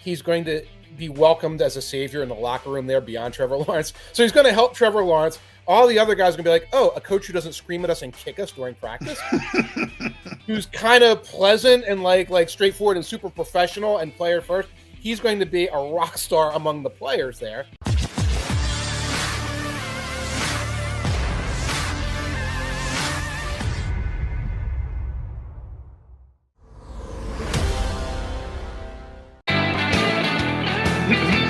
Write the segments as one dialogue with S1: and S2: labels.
S1: He's going to be welcomed as a savior in the locker room there beyond Trevor Lawrence. So he's going to help Trevor Lawrence. All the other guys are going to be like, oh, a coach who doesn't scream at us and kick us during practice, who's kind of pleasant and like straightforward and super professional and player first. He's going to be a rock star among the players there.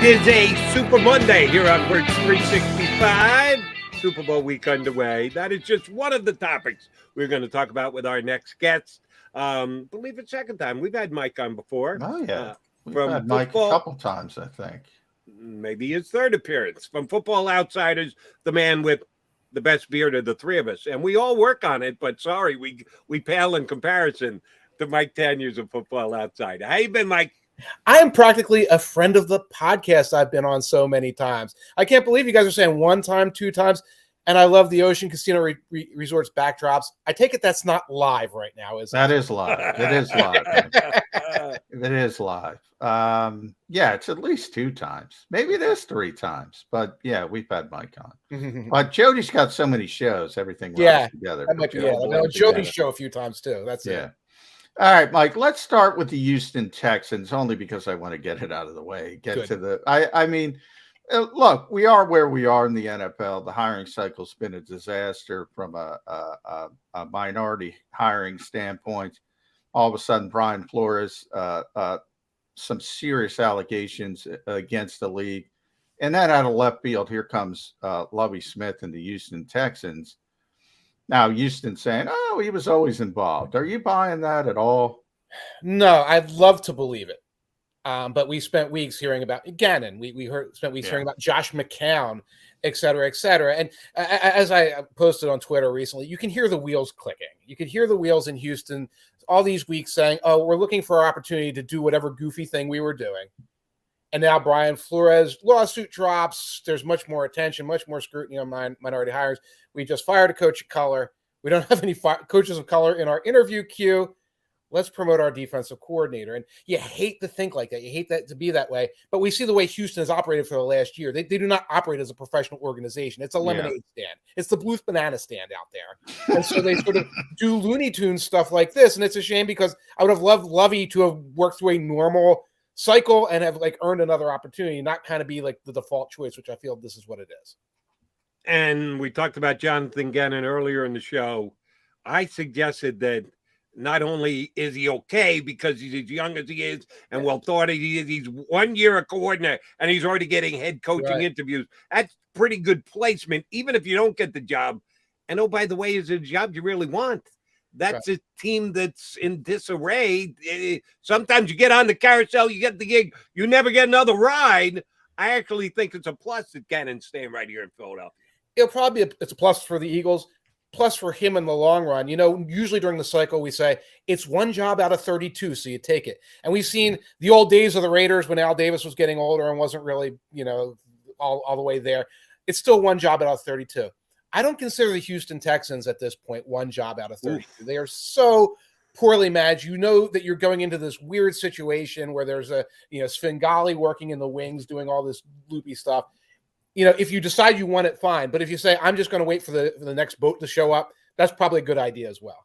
S2: It is a Super Monday here on Birds 365. Super Bowl week underway. That is just one of the topics we're going to talk about with our next guest. Believe it's second time. We've had Mike on before.
S3: Oh, yeah. We've had Mike a couple times, I think.
S2: Maybe his third appearance. From Football Outsiders, the man with the best beard of the three of us. And we all work on it, but sorry, we pale in comparison to Mike Tanier's of Football Outsider. How you been, Mike?
S1: I am practically a friend of the podcast I've been on so many times. I can't believe you guys are saying one time, two times, and I love the Ocean Casino Resorts backdrops. I take it that's not live right now, is it?
S3: That is live. It is live. It is live. Yeah, it's at least two times. Maybe it is three times. But, yeah, we've had Mike on. But Jody's got so many shows, everything runs together.
S1: That might be, Jody's show a few times, too. That's it.
S3: All right, Mike, let's start with the Houston Texans, only because I want to get it out of the way. I mean, look, we are where we are in the NFL. The hiring cycle's been a disaster from a minority hiring standpoint. All of a sudden, Brian Flores, some serious allegations against the league. And then out of left field, here comes Lovie Smith and the Houston Texans. Now, Houston saying, oh, he was always involved. Are you buying that at all?
S1: No, I'd love to believe it. But we spent weeks hearing about Gannon. We spent weeks hearing about Josh McCown, et cetera, et cetera. And as I posted on Twitter recently, you can hear the wheels clicking. You could hear the wheels in Houston all these weeks saying, oh, we're looking for our opportunity to do whatever goofy thing we were doing. And now Brian Flores lawsuit drops. There's much more attention, much more scrutiny on minority hires. We just fired a coach of color. We don't have any coaches of color in our interview queue. Let's promote our defensive coordinator. And you hate to think like that. You hate that to be that way. But we see the way Houston has operated for the last year. They do not operate as a professional organization. It's a lemonade stand. It's the Bluth banana stand out there. And so they sort of do Looney Tunes stuff like this. And it's a shame because I would have loved Lovey to have worked through a normal cycle and have earned another opportunity, not kind of be like the default choice, which I feel this is what it is.
S2: And we talked about Jonathan Gannon earlier in the show. I suggested that not only is he okay because he's as young as he is and well thought he is, he's 1 year a coordinator and he's already getting head coaching interviews. That's pretty good placement, even if you don't get the job. And oh, by the way, is it a job you really want? That's a team that's in disarray. Sometimes you get on the carousel, you get the gig, you never get another ride. I actually think it's a plus that Gannon's staying right here in Philadelphia.
S1: It'll probably it's a plus for the Eagles, plus for him in the long run. You know, usually during the cycle, we say it's one job out of 32, so you take it. And we've seen the old days of the Raiders when Al Davis was getting older and wasn't really, all the way there. It's still one job out of 32. I don't consider the Houston Texans at this point one job out of 32. They are so poorly managed. You know that you're going into this weird situation where there's a, Svengali working in the wings doing all this loopy stuff. If you decide you want it, fine. But if you say, I'm just going to wait for the next boat to show up, that's probably a good idea as well.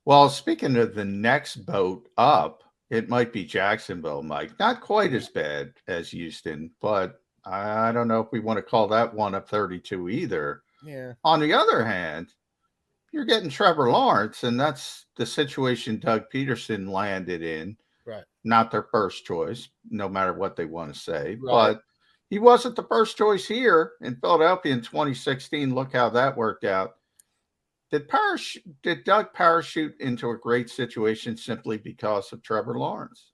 S3: Well, speaking of the next boat up, it might be Jacksonville, Mike. Not quite as bad as Houston, but I don't know if we want to call that one of 32 either.
S1: Yeah.
S3: On the other hand, you're getting Trevor Lawrence, and that's the situation Doug Pederson landed in.
S1: Right.
S3: Not their first choice, no matter what they want to say.
S1: Right.
S3: But he wasn't the first choice here in Philadelphia in 2016. Look how that worked out. Did Doug parachute into a great situation simply because of Trevor Lawrence?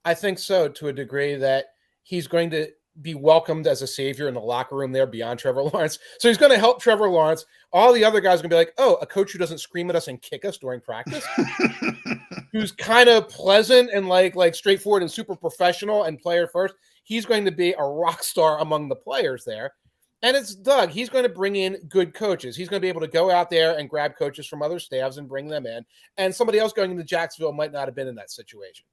S1: I think so, to a degree that he's going to be welcomed as a savior in the locker room there beyond Trevor Lawrence. So he's going to help Trevor Lawrence. All the other guys are going to be like, oh, a coach who doesn't scream at us and kick us during practice, who's kind of pleasant and like straightforward and super professional and player first. He's going to be a rock star among the players there. And it's Doug. He's going to bring in good coaches. He's going to be able to go out there and grab coaches from other staffs and bring them in. And somebody else going into Jacksonville might not have been in that situation.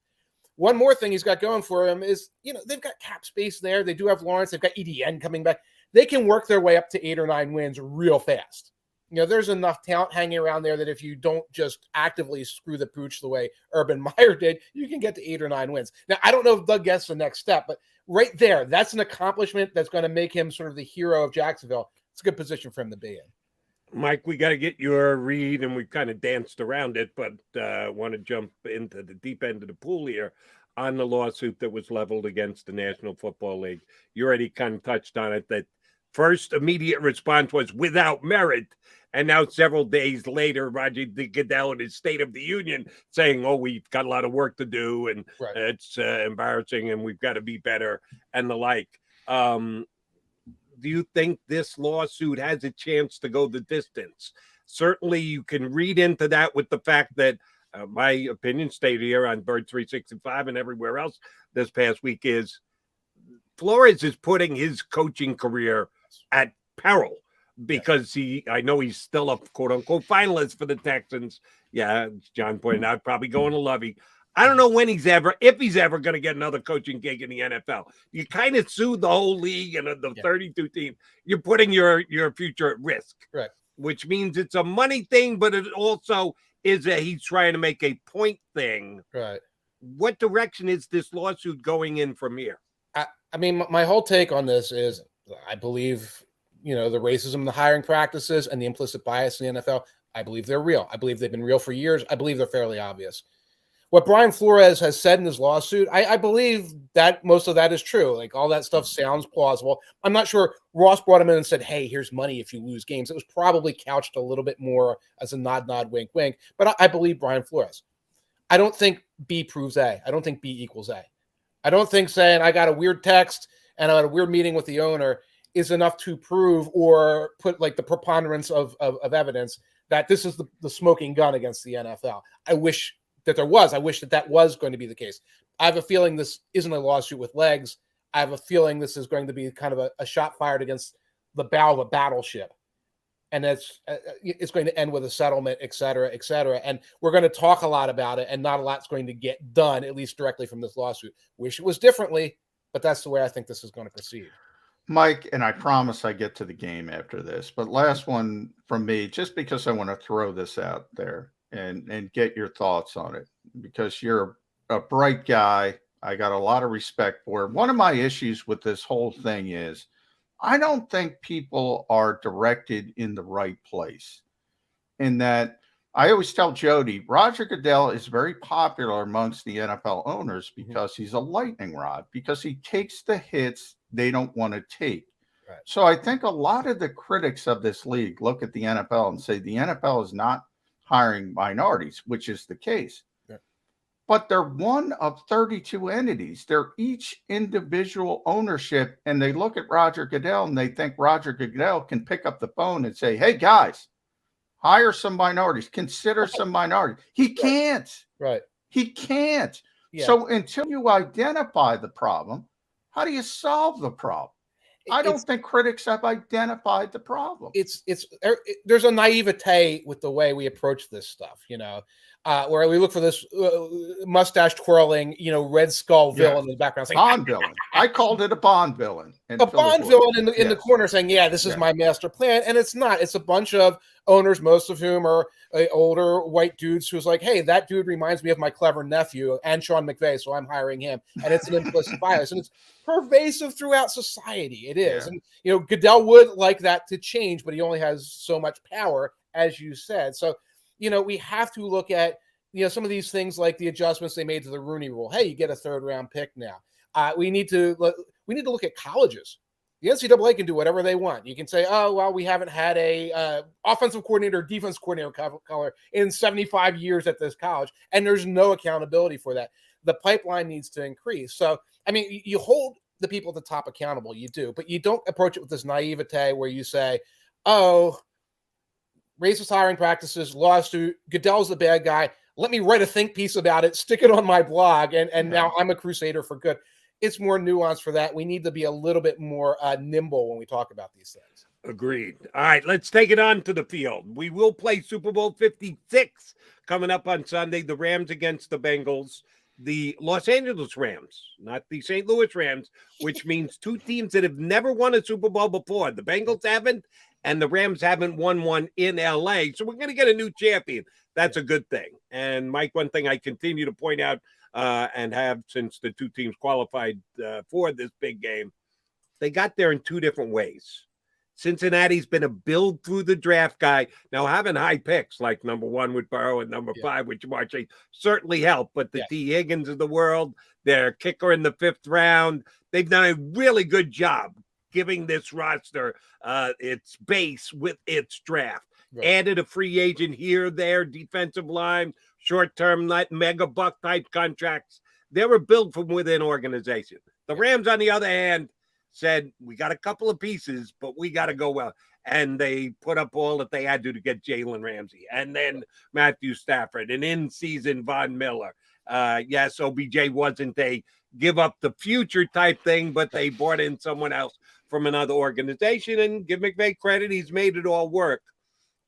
S1: One more thing he's got going for him is, they've got cap space there. They do have Lawrence. They've got EDN coming back. They can work their way up to 8 or 9 wins real fast. There's enough talent hanging around there that if you don't just actively screw the pooch the way Urban Meyer did, you can get to 8 or 9 wins. Now, I don't know if Doug gets the next step, but right there, that's an accomplishment that's going to make him sort of the hero of Jacksonville. It's a good position for him to be in.
S2: Mike, we got to get your read, and we've kind of danced around it, but want to jump into the deep end of the pool here on the lawsuit that was leveled against the National Football League. You already kind of touched on it, that first immediate response was without merit. And now several days later, Roger Goodell in his State of the Union saying, we've got a lot of work to do, and it's embarrassing, and we've got to be better, and the like. Do you think this lawsuit has a chance to go the distance? Certainly, you can read into that with the fact that my opinion stated here on Bird 365 and everywhere else this past week is Flores is putting his coaching career at peril. Because I know he's still a quote unquote finalist for the Texans. Yeah, John pointed out, probably going to Lovey. I don't know if he's ever going to get another coaching gig in the NFL. You kind of sued the whole league and the 32 team. You're putting your future at risk,
S1: right?
S2: Which means it's a money thing, but it also is he's trying to make a point thing,
S1: right?
S2: What direction is this lawsuit going in from here?
S1: I mean, my whole take on this is I believe. The racism, the hiring practices, and the implicit bias in the NFL, I believe they're real. I believe they've been real for years. I believe they're fairly obvious. What Brian Flores has said in his lawsuit, I believe that most of that is true. Like, all that stuff sounds plausible. I'm not sure Ross brought him in and said, hey, here's money if you lose games. It was probably couched a little bit more as a nod, wink, wink. But I believe Brian Flores. I don't think B proves A. I don't think B equals A. I don't think saying I got a weird text and I had a weird meeting with the owner is enough to prove or put like the preponderance of evidence that this is the smoking gun against the NFL. I wish that there was. I wish that was going to be the case. I have a feeling this isn't a lawsuit with legs. I have a feeling this is going to be kind of a shot fired against the bow of a battleship. And it's going to end with a settlement, et cetera, et cetera. And we're going to talk a lot about it, and not a lot's going to get done, at least directly from this lawsuit. Wish it was differently, but that's the way I think this is going to proceed.
S3: Mike, and I promise I get to the game after this, but last one from me, just because I want to throw this out there and get your thoughts on it, because you're a bright guy. I got a lot of respect for it. One of my issues with this whole thing is I don't think people are directed in the right place. In that, I always tell Jody, Roger Goodell is very popular amongst the NFL owners because he's a lightning rod, because he takes the hits they don't want to take.
S1: Right.
S3: So I think a lot of the critics of this league look at the NFL and say the NFL is not hiring minorities, which is the case.
S1: Yeah.
S3: But they're one of 32 entities. They're each individual ownership, and they look at Roger Goodell and they think Roger Goodell can pick up the phone and say, hey, guys, hire some minorities, consider some minorities. He can't.
S1: Right.
S3: He can't.
S1: Yeah.
S3: So until you identify the problem, how do you solve the problem? I don't think critics have identified the problem.
S1: There's a naivete with the way we approach this stuff, where we look for this mustache twirling, Red Skull villain in the background. Saying,
S3: Bond villain. I called it a Bond villain.
S1: A Bond villain in the corner saying, this is my master plan. And it's not. It's a bunch of owners, most of whom are older white dudes who's like, hey, that dude reminds me of my clever nephew and Sean McVay, so I'm hiring him. And it's an implicit bias. And it's pervasive throughout society. It is.
S3: Yeah.
S1: And, Goodell would like that to change, but he only has so much power, as you said. So, we have to look at, some of these things like the adjustments they made to the Rooney Rule. Hey, you get a 3rd round pick now. We need to look at colleges. The NCAA can do whatever they want. You can say, oh, well, we haven't had a offensive coordinator, defense coordinator color in 75 years at this college, and there's no accountability for that. The pipeline needs to increase. So, I mean, you hold the people at the top accountable, you do, but you don't approach it with this naivete where you say, oh, racist hiring practices, lawsuit, Goodell's the bad guy. Let me write a think piece about it, stick it on my blog, and now I'm a crusader for good. It's more nuanced for that. We need to be a little bit more nimble when we talk about these things.
S2: Agreed. All right, let's take it on to the field. We will play Super Bowl 56 coming up on Sunday. The Rams against the Bengals. the Los Angeles Rams, not the St. Louis Rams, which means two teams that have never won a Super Bowl before. The Bengals haven't, and the Rams haven't won one in LA. So we're going to get a new champion. That's a good thing. And Mike, one thing I continue to point out and have since the two teams qualified for this big game, they got there in two different ways. Cincinnati's been a build through the draft guy. Now, having high picks like number 1 with Burrow and number 5 with Jamar Chase certainly help. But the T. Higgins of the world, their kicker in the 5th round, they've done a really good job giving this roster its base with its draft. Right. Added a free agent here, there, defensive line, short-term, mega buck type contracts. They were built from within organization. The Rams, on the other hand, said, we got a couple of pieces, but we got to go well. And they put up all that they had to get Jalen Ramsey and then Matthew Stafford and in-season Von Miller. Yes, OBJ wasn't a give up the future type thing, but they brought in someone else from another organization. And give McVay credit, he's made it all work.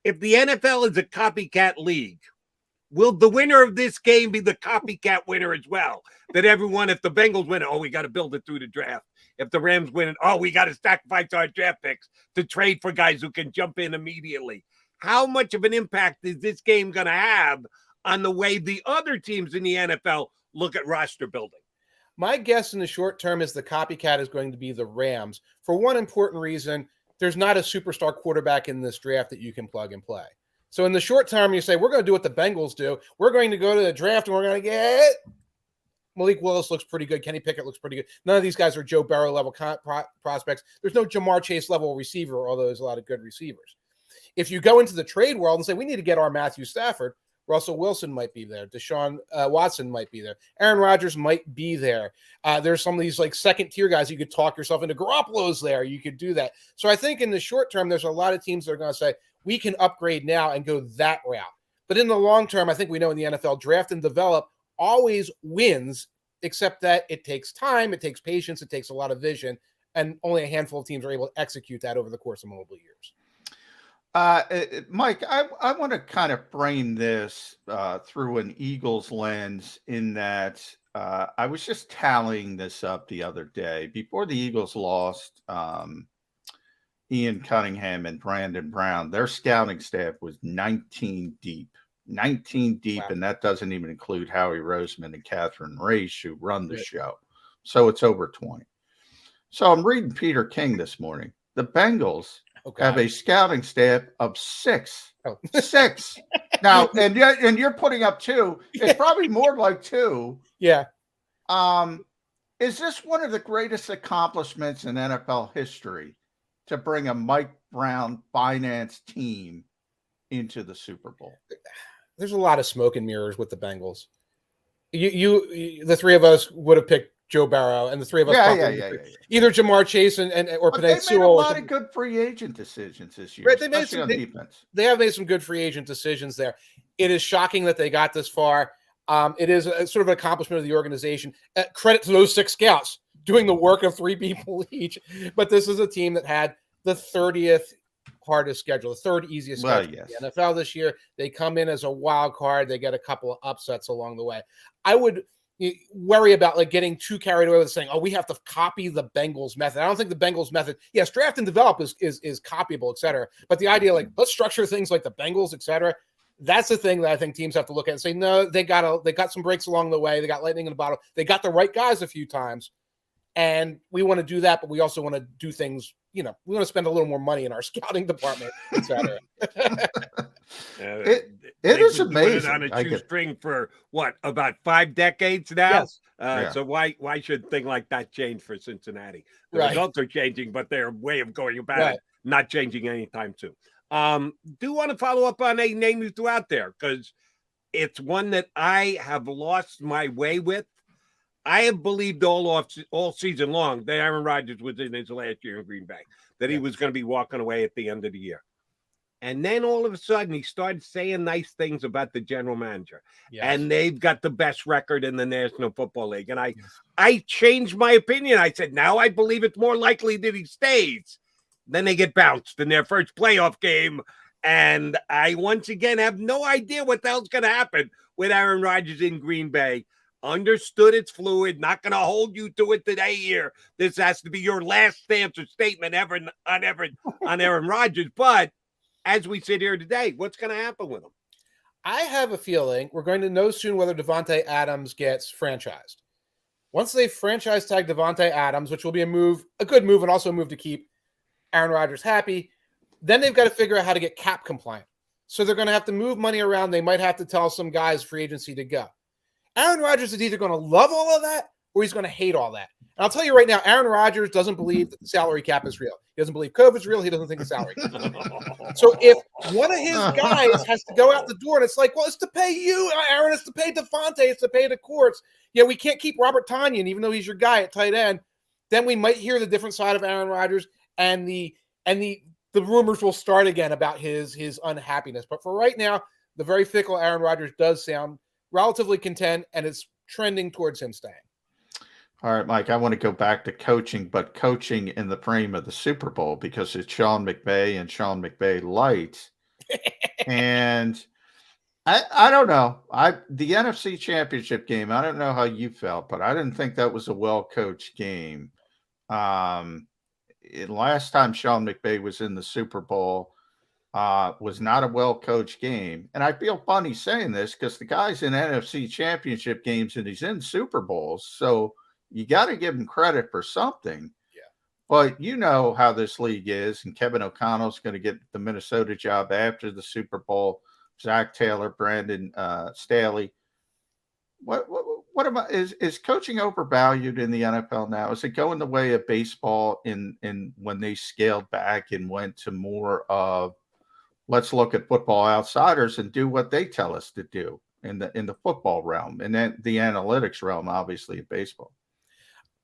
S2: If the NFL is a copycat league, will the winner of this game be the copycat winner as well? That everyone, if the Bengals win, we got to build it through the draft. If the Rams win, we got to sacrifice our draft picks to trade for guys who can jump in immediately. How much of an impact is this game going to have on the way the other teams in the NFL look at roster building?
S1: My guess in the short term is the copycat is going to be the Rams. For one important reason, there's not a superstar quarterback in this draft that you can plug and play. So in the short term, you say, we're going to do what the Bengals do. We're going to go to the draft and we're going to get Malik Willis looks pretty good. Kenny Pickett looks pretty good. None of these guys are Joe Burrow level prospects. There's no Jamar Chase level receiver, although there's a lot of good receivers. If you go into the trade world and say, we need to get our Matthew Stafford, Russell Wilson might be there. Deshaun Watson might be there. Aaron Rodgers might be there. There's some of these like second tier guys you could talk yourself into. Garoppolo's there. You could do that. So I think in the short term, there's a lot of teams that are going to say, we can upgrade now and go that route. But in the long term, I think we know in the NFL, draft and develop always wins, except that it takes time, it takes patience, it takes a lot of vision, and only a handful of teams are able to execute that over the course of multiple years.
S3: Mike, I want to kind of frame this through an Eagles lens in that I was just tallying this up the other day. Before the Eagles lost Ian Cunningham and Brandon Brown, their scouting staff was 19 deep. 19 deep, wow. And that doesn't even include Howie Roseman and Catherine Raish, who run the show. So it's over 20. So I'm reading Peter King this morning. The Bengals have a scouting staff of 6. Oh. 6. Now, and you're putting up 2. It's probably more like 2.
S1: Yeah.
S3: Is this one of the greatest accomplishments in NFL history to bring a Mike Brown finance team into the Super Bowl?
S1: There's a lot of smoke and mirrors with the Bengals. You the three of us would have picked Joe Burrow, and the three of us either Jamar Chase or Penei Sewell. They made a lot of
S3: good free agent decisions this year,
S1: right,
S3: especially on defense.
S1: They have made some good free agent decisions there. It is shocking that they got this far. It is a sort of an accomplishment of the organization. Credit to those 6 scouts doing the work of 3 people each. But this is a team that had the 30th hardest schedule, the 3rd easiest schedule in the NFL this year. They come in as a wild card. They get a couple of upsets along the way. I would worry about like getting too carried away with saying, we have to copy the Bengals method. I don't think the Bengals method, yes, draft and develop is copyable, et cetera. But the idea, like, let's structure things like the Bengals, et cetera, that's the thing that I think teams have to look at and say, no, they got some breaks along the way. They got lightning in the bottle. They got the right guys a few times. And we want to do that, but we also want to do things, we want to spend a little more money in our scouting department, et cetera.
S3: It is amazing.
S2: On a shoestring for about 5 decades now.
S1: Yes.
S2: So why should a thing like that change for Cincinnati? The results are changing, but their way of going about it not changing anytime soon. Do want to follow up on a name you threw out there because it's one that I have lost my way with. I have believed all season long that Aaron Rodgers was in his last year in Green Bay, that he was going to be walking away at the end of the year. And then all of a sudden he started saying nice things about the general manager. Yes. And they've got the best record in the National Football League. And I changed my opinion. I said, now I believe it's more likely that he stays. Then they get bounced in their first playoff game. And I once again have no idea what the hell's going to happen with Aaron Rodgers in Green Bay. understood it's fluid, not going to hold you to it today here. This has to be your last stance or statement ever on Aaron Rodgers. But as we sit here today, what's going to happen with him?
S1: I have a feeling we're going to know soon whether Davante Adams gets franchised. Once they franchise tag Davante Adams, which will be a good move, and also a move to keep Aaron Rodgers happy, then they've got to figure out how to get cap compliant. So they're going to have to move money around. They might have to tell some guys free agency to go. Aaron Rodgers is either going to love all of that or he's going to hate all that. And I'll tell you right now, Aaron Rodgers doesn't believe that the salary cap is real. He doesn't believe COVID's real. He doesn't think the salary cap is real. So if one of his guys has to go out the door and it's like, well, it's to pay you, Aaron, it's to pay Davante, it's to pay the courts. Yeah, we can't keep Robert Tonyan, even though he's your guy at tight end. Then we might hear the different side of Aaron Rodgers, and the rumors will start again about his unhappiness. But for right now, the very fickle Aaron Rodgers does sound relatively content, and it's trending towards him staying.
S3: All right, Mike, I want to go back to coaching, but coaching in the frame of the Super Bowl, because it's Sean McVay and Sean McVay light. And I don't know. The NFC Championship game, I don't know how you felt, but I didn't think that was a well-coached game. Last time Sean McVay was in the Super Bowl was not a well-coached game. And I feel funny saying this because the guy's in NFC Championship games and he's in Super Bowls. So you got to give him credit for something.
S1: Yeah.
S3: But you know how this league is, and Kevin O'Connell's going to get the Minnesota job after the Super Bowl. Zach Taylor, Brandon Staley. What is coaching overvalued in the NFL now? Is it going the way of baseball in when they scaled back and went to more of let's look at Football Outsiders and do what they tell us to do in the football realm, and then the analytics realm, obviously, in baseball?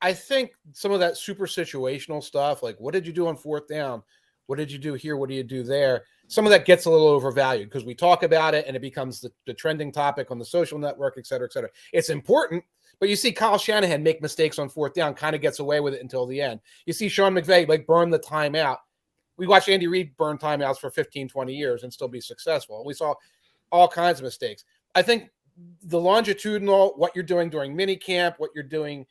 S1: I think some of that super situational stuff, like what did you do on fourth down? What did you do here? What do you do there? Some of that gets a little overvalued because we talk about it and it becomes the trending topic on the social network, et cetera, et cetera. It's important, but you see Kyle Shanahan make mistakes on fourth down, kind of gets away with it until the end. You see Sean McVay burn the timeout. We watched Andy Reid burn timeouts for 15, 20 years and still be successful. We saw all kinds of mistakes. I think the longitudinal, what you're doing during mini camp, what you're doing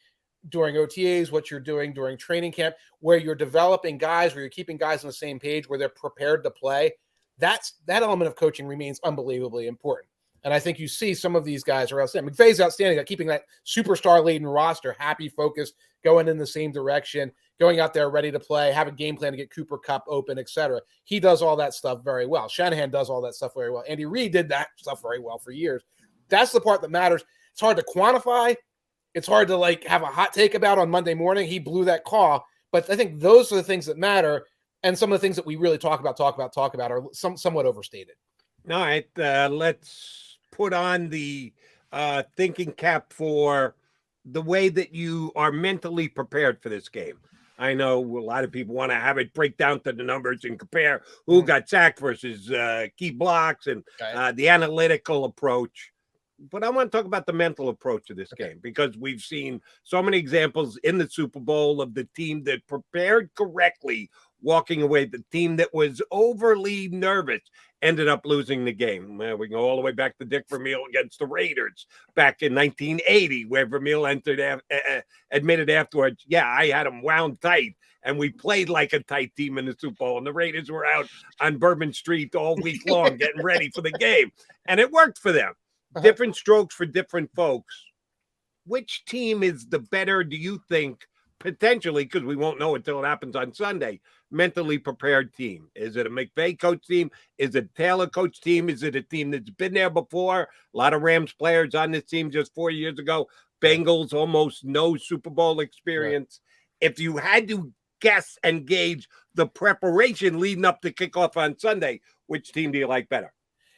S1: during OTAs, what you're doing during training camp, where you're developing guys, where you're keeping guys on the same page, where they're prepared to play, that element of coaching remains unbelievably important. And I think you see some of these guys are outstanding. McVay's outstanding at keeping that superstar laden roster happy, focused, going in the same direction, going out there ready to play, have a game plan to get Cooper Kupp open, etc. He does all that stuff very well. Shanahan does all that stuff very well. Andy Reid did that stuff very well for years. That's the part that matters. It's hard to quantify. It's hard to have a hot take about on Monday morning. He blew that call. But I think those are the things that matter. And some of the things that we really talk about are somewhat overstated.
S2: All right. Let's put on the thinking cap for the way that you are mentally prepared for this game. I know a lot of people want to have it break down to the numbers and compare who got sacked versus key blocks and the analytical approach. But I want to talk about the mental approach to this game, because we've seen so many examples in the Super Bowl of the team that prepared correctly walking away. The team that was overly nervous ended up losing the game. We can go all the way back to Dick Vermeil against the Raiders back in 1980, where Vermeil admitted afterwards, yeah, I had them wound tight, and we played like a tight team in the Super Bowl, and the Raiders were out on Bourbon Street all week long getting ready for the game, and it worked for them. Different strokes for different folks. Which team is the better, do you think, potentially, because we won't know until it happens on Sunday, mentally prepared team? Is it a McVay coach team? Is it a Taylor coach team? Is it a team that's been there before? A lot of Rams players on this team just 4 years ago. Bengals, almost no Super Bowl experience. Right. If you had to guess and gauge the preparation leading up to kickoff on Sunday, which team do you like better?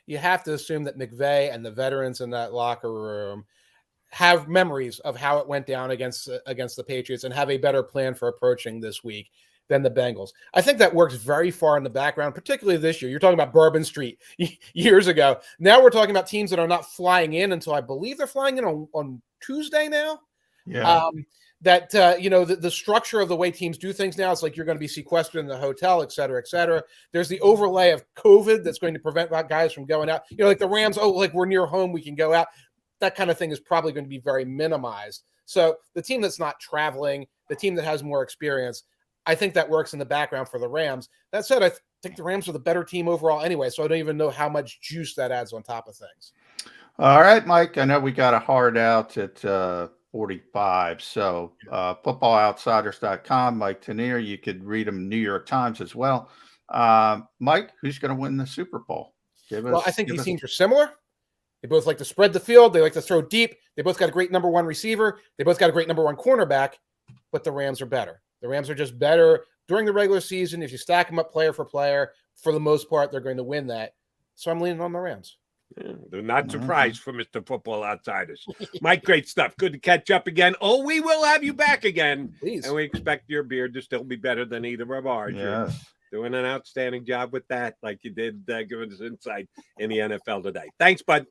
S1: You have to assume that McVay and the veterans in that locker room have memories of how it went down against the Patriots and have a better plan for approaching this week than the Bengals. I think that works very far in the background, particularly this year. You're talking about Bourbon Street years ago. Now we're talking about teams that are not flying in until I believe they're flying in on Tuesday now.
S3: Yeah.
S1: The structure of the way teams do things now, it's like you're going to be sequestered in the hotel, et cetera, et cetera. There's the overlay of COVID that's going to prevent guys from going out. Like the Rams, like we're near home, we can go out. that kind of thing is probably going to be very minimized. So the team that's not traveling, the team that has more experience, I think that works in the background for the Rams. That said, I think the Rams are the better team overall anyway, so I don't even know how much juice that adds on top of things.
S3: All right, Mike, I know we got a hard out at 45. So footballoutsiders.com, Mike Tanier, you could read him New York Times as well. Mike, who's going to win the Super Bowl?
S1: I think these teams are similar. They both like to spread the field. They like to throw deep. They both got a great number one receiver. They both got a great number one cornerback, but the Rams are better. The Rams are just better during the regular season. If you stack them up player for player, for the most part, they're going to win that. So I'm leaning on the Rams.
S2: Yeah, they're not surprised for Mr. Football Outsiders. Mike, great stuff. Good to catch up again. Oh, we will have you back again.
S1: Please.
S2: And we expect your beard to still be better than either of ours.
S3: Yes.
S2: You're doing an outstanding job with that, like you did giving us insight in the NFL today. Thanks, bud.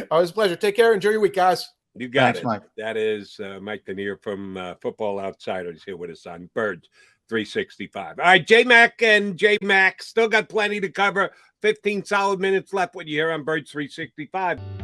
S1: Always a pleasure. Take care. Enjoy your week, guys.
S2: You got it.
S3: Mike.
S2: That is Mike Tanier from Football Outsiders here with us on Birds 365. All right, J-Mac and J-Mac still got plenty to cover. 15 solid minutes left when you hear on Birds 365.